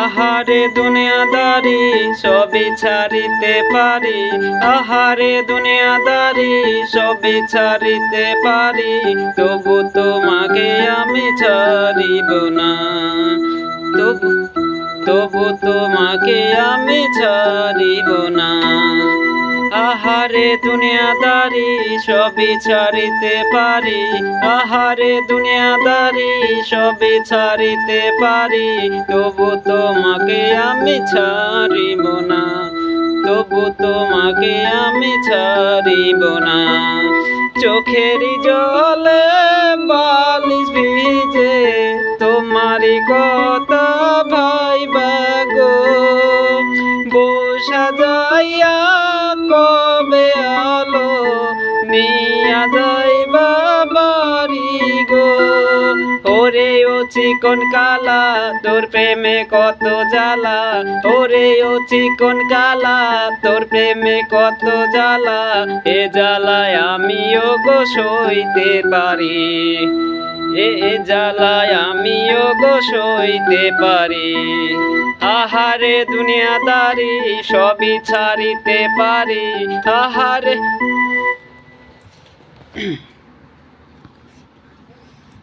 আহারে দুনিয়াদারি সবই ছাড়িতে পারি, আহারে দুনিয়াদারি সবই ছাড়িতে পারি, তবু তোমাকে আমি ছাড়িব না, তবু তোমাকে আমি ছাড়িব না। আহারে দুনিয়াদারি সবই ছাড়িতে পারি, আহারে দুনিয়াদারি সবই ছাড়িতে পারি, তবু তোমাকে আমি ছাড়িব না, তবু তোমাকে আমি ছাড়িব না। চোখেরই জলে বালিশ ভিজে তোমারই কথা ভাইবা গো, বসা যাইয়া কবে আলো নিয়া যাইবা বাড়ি গো। ওরে ও চিকন কালা তোর প্রেমে কত জ্বালা, ওরে ও চিকন কালা তোর প্রেমে কত জ্বালা, এ জ্বালায় আমিও গো সইতে পারি, এ জ্বালায় আমিও গো সইতে পারি। আহারে দুনিয়াদারি সবই ছাড়িতে পারি, আহারে